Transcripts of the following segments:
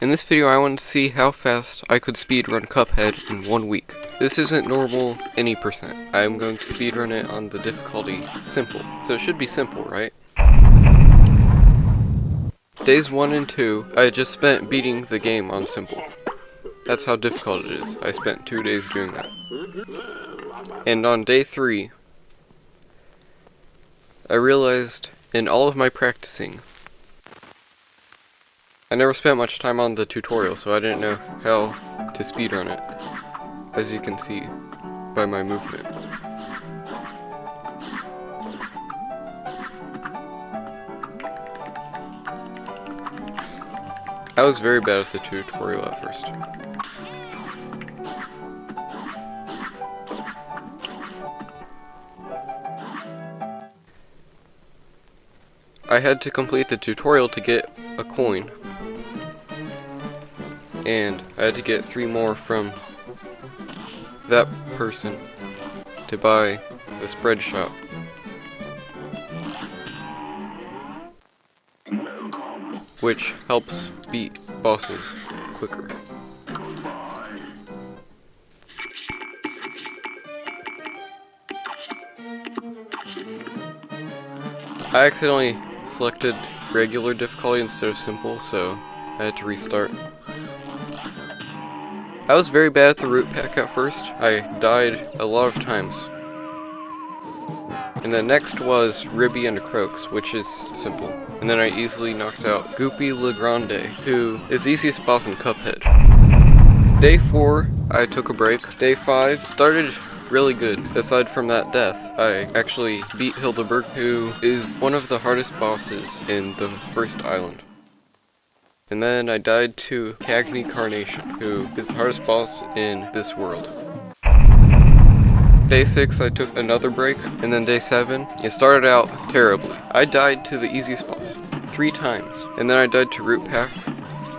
In this video I wanted to see how fast I could speedrun Cuphead in 1 week. This isn't normal any percent. I am going to speedrun it on the difficulty simple. So it should be simple, right? Days 1 and 2, I just spent beating the game on simple. That's how difficult it is. I spent 2 days doing that. And on day 3, I realized in all of my practicing, I never spent much time on the tutorial, so I didn't know how to speedrun it, as you can see by my movement. I was very bad at the tutorial at first. I had to complete the tutorial to get a coin, and I had to get 3 more from that person to buy the spread shop. Which helps beat bosses quicker. I accidentally selected regular difficulty instead of simple, so I had to restart. I was very bad at the root pack at first. I died a lot of times. And then next was Ribby and Croaks, which is simple. And then I easily knocked out Goopy Le Grande, who is the easiest boss in Cuphead. Day 4, I took a break. Day 5 started really good. Aside from that death, I actually beat Hildeberg, who is one of the hardest bosses in the first island. And then I died to Cagney Carnation, who is the hardest boss in this world. Day 6, I took another break, and then day 7, it started out terribly. I died to the easiest boss 3 times, and then I died to Root Pack,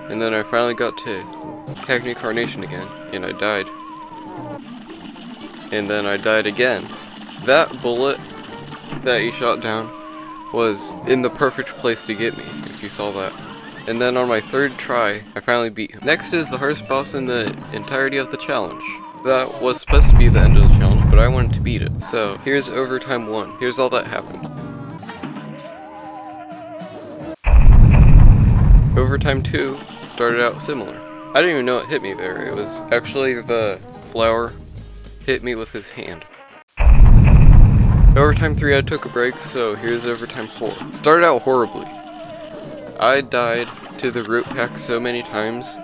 and then I finally got to Cagney Carnation again, and I died. And then I died again. That bullet that he shot down was in the perfect place to get me, if you saw that. And then on my 3rd try, I finally beat him. Next is the hardest boss in the entirety of the challenge. That was supposed to be the end of the challenge, but I wanted to beat it. So here's overtime 1. Here's all that happened. Overtime 2 started out similar. I didn't even know it hit me there. It was actually the flower hit me with his hand. Overtime 3 I took a break, so here's overtime 4. Started out horribly. I died to the root pack so many times.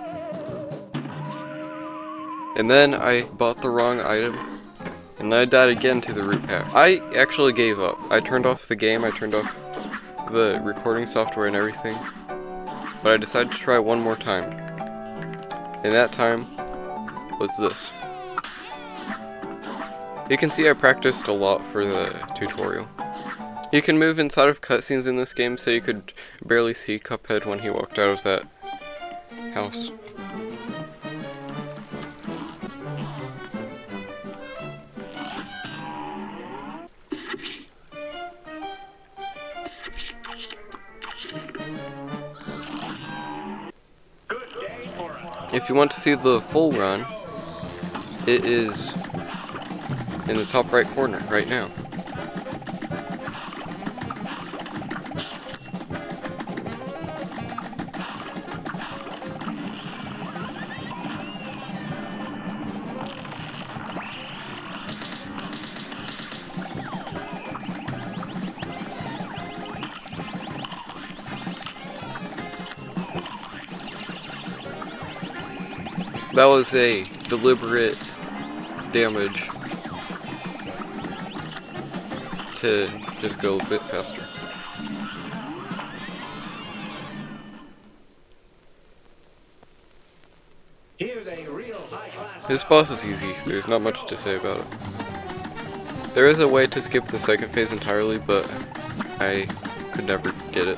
And then I bought the wrong item, and then I died again to the root pack. I actually gave up. I turned off the game, I turned off the recording software and everything, but I decided to try one more time. And that time was this. You can see I practiced a lot for the tutorial. You can move inside of cutscenes in this game, so you could barely see Cuphead when he walked out of that house. If you want to see the full run, it is in the top right corner right now. That was a deliberate damage to just go a bit faster. This boss is easy, there's not much to say about it. There is a way to skip the second phase entirely, but I could never get it.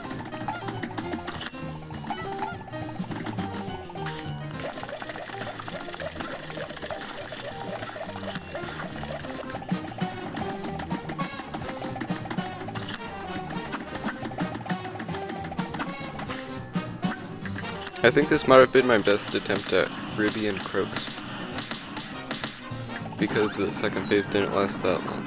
I think this might have been my best attempt at Ruby and Croaks, because the second phase didn't last that long.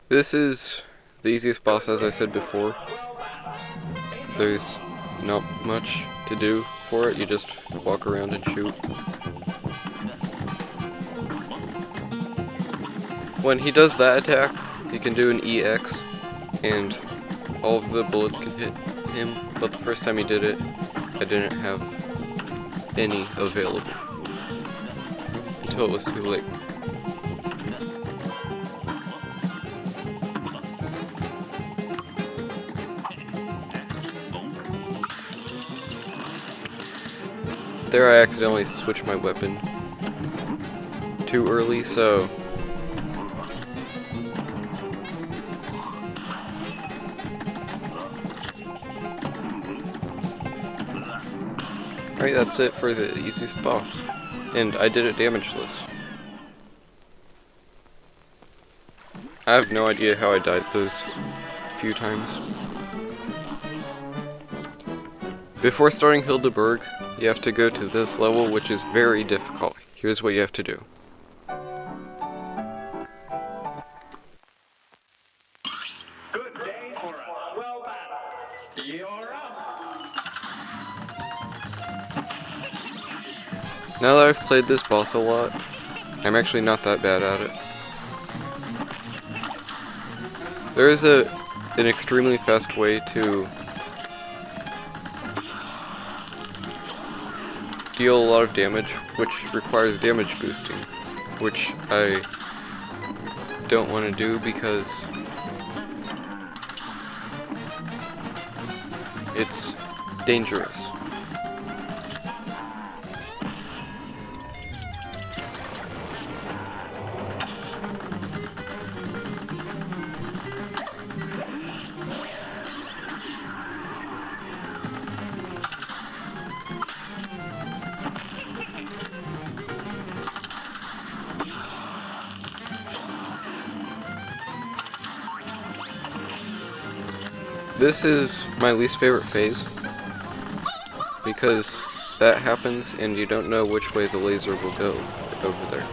This is the easiest boss, as I said before. There's not much to do for it, you just walk around and shoot. When he does that attack, he can do an EX, and all of the bullets can hit him, but the first time he did it, I didn't have any available, until it was too late. There I accidentally switched my weapon too early, so alright, that's it for the easiest boss. And I did it damageless. I have no idea how I died those few times. Before starting Hildeberg, you have to go to this level, which is very difficult. Here's what you have to do. Good day for a well battle. You're up. Now that I've played this boss a lot, I'm actually not that bad at it. There is an extremely fast way to deal a lot of damage, which requires damage boosting, which I don't want to do because it's dangerous. This is my least favorite phase, because that happens and you don't know which way the laser will go over there.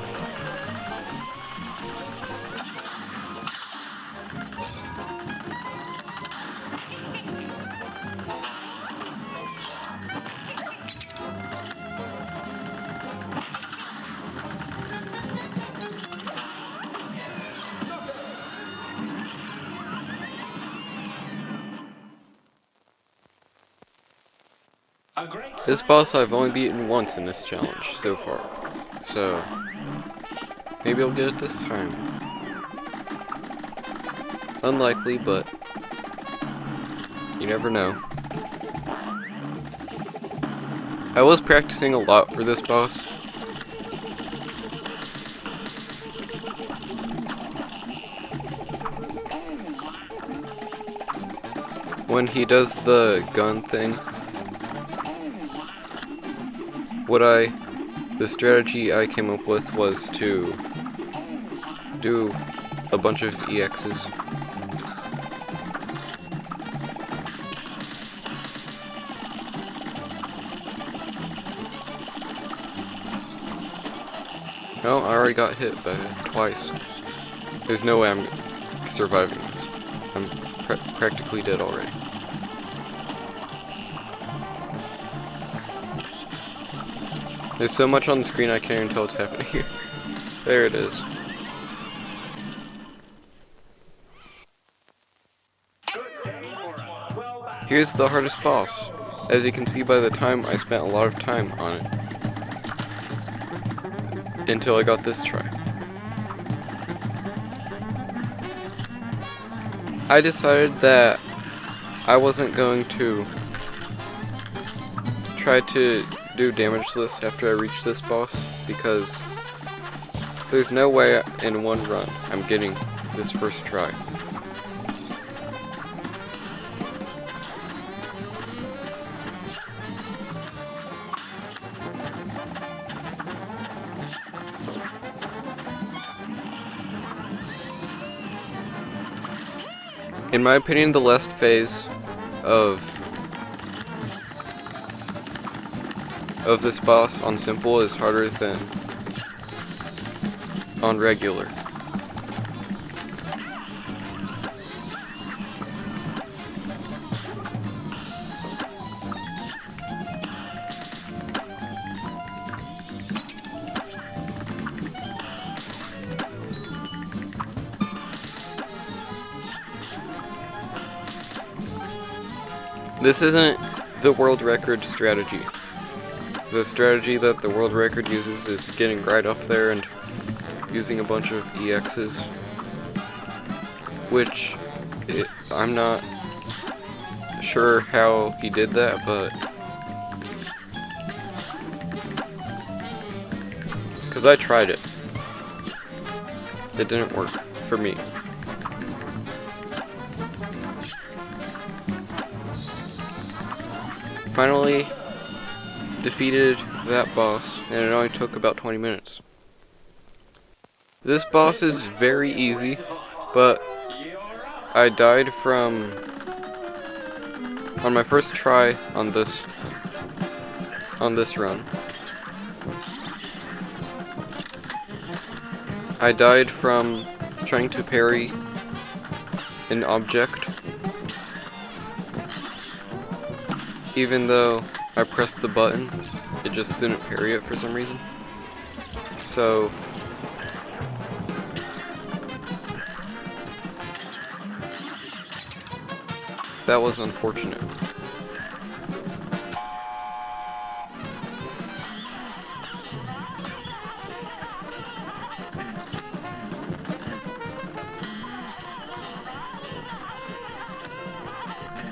This boss I've only beaten once in this challenge so far, so maybe I'll get it this time. Unlikely, but you never know. I was practicing a lot for this boss. When he does the gun thing, the strategy I came up with was to do a bunch of EXs. No, I already got hit by it twice. There's no way I'm surviving this. I'm practically dead already. There's so much on the screen I can't even tell what's happening. There it is. Here's the hardest boss. As you can see by the time, I spent a lot of time on it. Until I got this try. I decided that I wasn't going to try to do damageless after I reach this boss, because there's no way in one run I'm getting this first try. In my opinion, the last phase of this boss on simple is harder than on regular. This isn't the world record strategy. The strategy that the world record uses is getting right up there and using a bunch of EXs, which I'm not sure how he did that, but because I tried it. It didn't work for me. Finally defeated that boss, and it only took about 20 minutes. This boss is very easy, but I died from, on my first try on this run, I died from trying to parry an object, even though I pressed the button, it just didn't parry it for some reason. So that was unfortunate.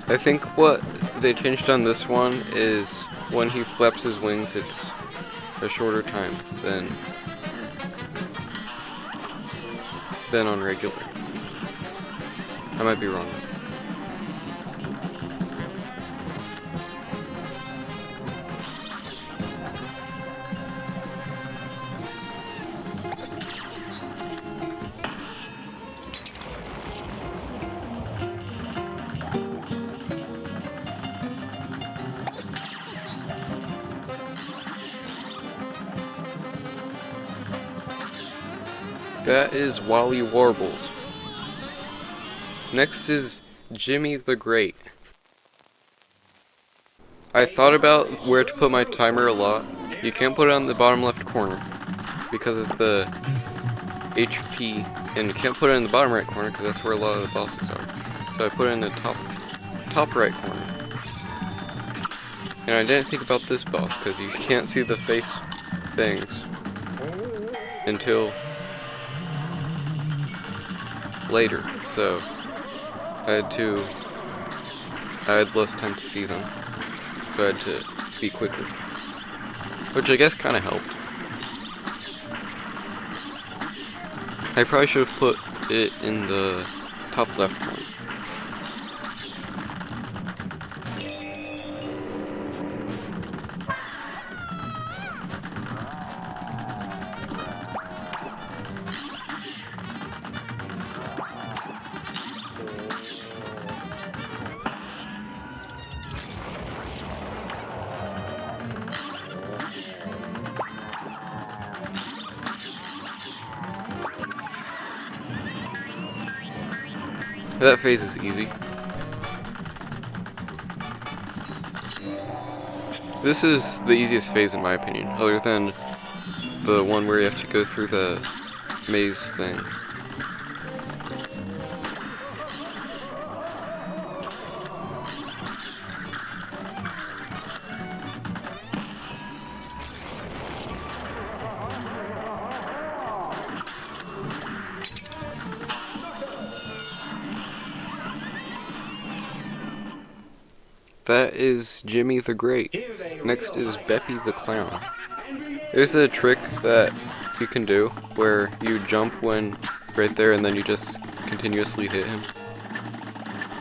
I think what they changed on this one is when he flaps his wings, it's a shorter time than on regular. I might be wrong. That is Wally Warbles. Next is Jimmy the Great. I thought about where to put my timer a lot. You can't put it on the bottom left corner because of the HP, and you can't put it in the bottom right corner because that's where a lot of the bosses are. So I put it in the top right corner. And I didn't think about this boss because you can't see the face things until later, so I had less time to see them, so I had to be quicker, which I guess kind of helped. I probably should have put it in the top left corner. That phase is easy. This is the easiest phase in my opinion, other than the one where you have to go through the maze thing. That is Jimmy the Great. Next is Beppy the Clown. There's a trick that you can do where you jump when right there and then you just continuously hit him.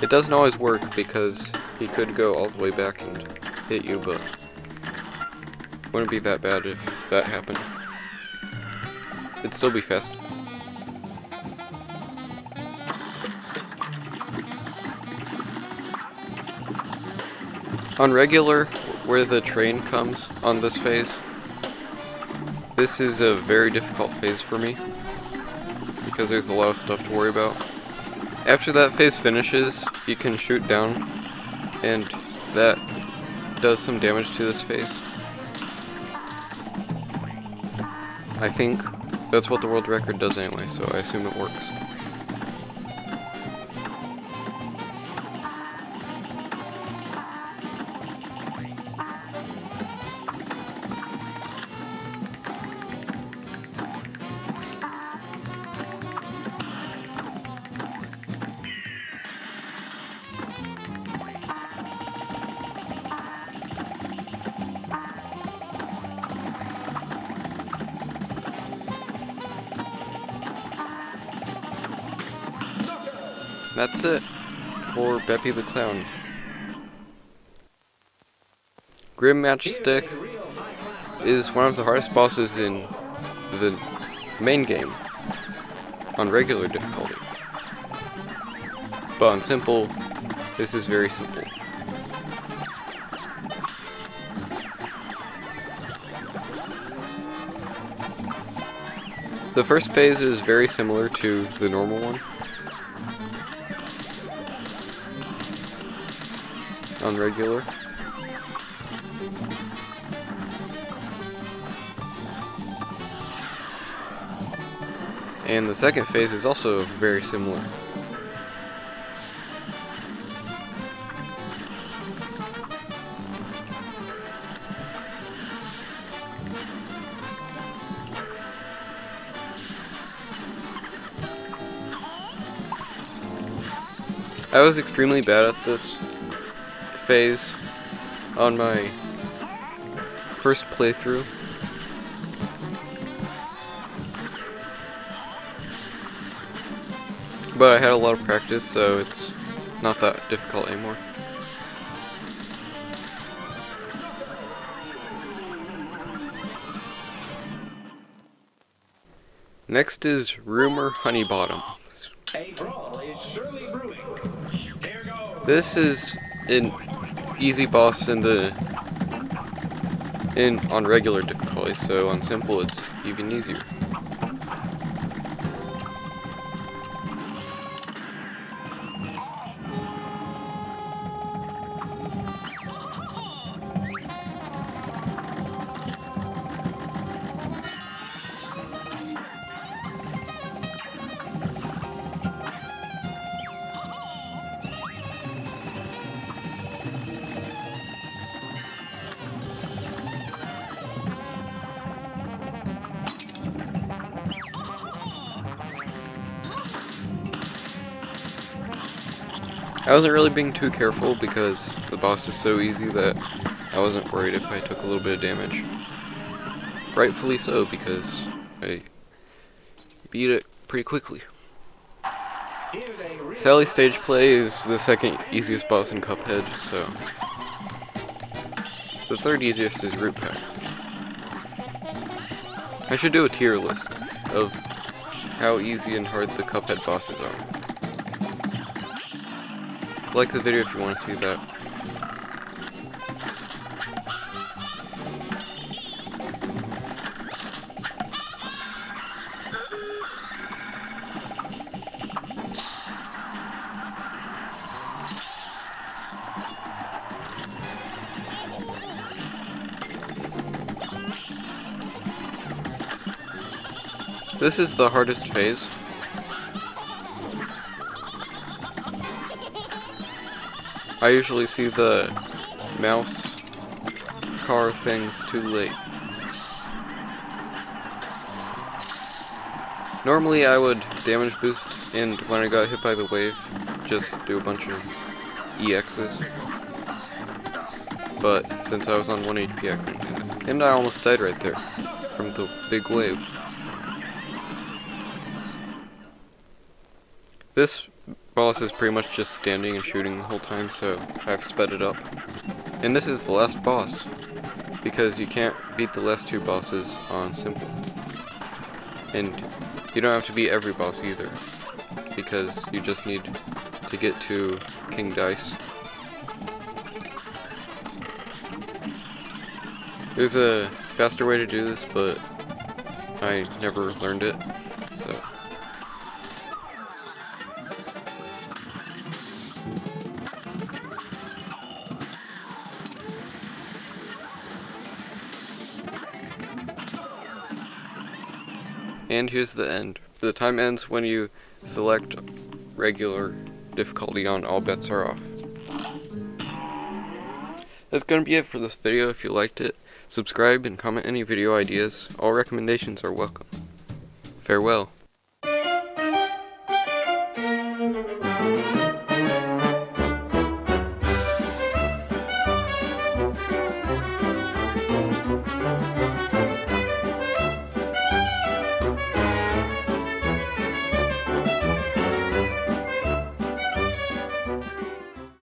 It doesn't always work because he could go all the way back and hit you, but it wouldn't be that bad if that happened. It'd still be fast. On regular, where the train comes on this phase, this is a very difficult phase for me, because there's a lot of stuff to worry about. After that phase finishes, you can shoot down, and that does some damage to this phase. I think that's what the world record does anyway, so I assume it works. That's it for Beppy the Clown. Grim Matchstick is one of the hardest bosses in the main game on regular difficulty. But on simple, this is very simple. The first phase is very similar to the normal one. On regular. And the second phase is also very similar. I was extremely bad at this phase on my first playthrough. But I had a lot of practice, so it's not that difficult anymore. Next is Rumor Honeybottom. This is an easy boss on regular difficulty, so on simple it's even easier. I wasn't really being too careful because the boss is so easy that I wasn't worried if I took a little bit of damage. Rightfully so, because I beat it pretty quickly. Sally Stage Play is the second easiest boss in Cuphead, so the third easiest is Root Pack. I should do a tier list of how easy and hard the Cuphead bosses are. Like the video if you want to see that. This is the hardest phase. I usually see the mouse car things too late. Normally I would damage boost, and when I got hit by the wave, just do a bunch of EXs. But since I was on 1 HP I couldn't do that. And I almost died right there, from the big wave. This boss is pretty much just standing and shooting the whole time, so I've sped it up. And this is the last boss, because you can't beat the last two bosses on simple. And you don't have to beat every boss either, because you just need to get to King Dice. There's a faster way to do this, but I never learned it, so. And here's the end. The time ends when you select regular difficulty on All Bets Are Off. That's gonna be it for this video. If you liked it, subscribe and comment any video ideas. All recommendations are welcome. Farewell.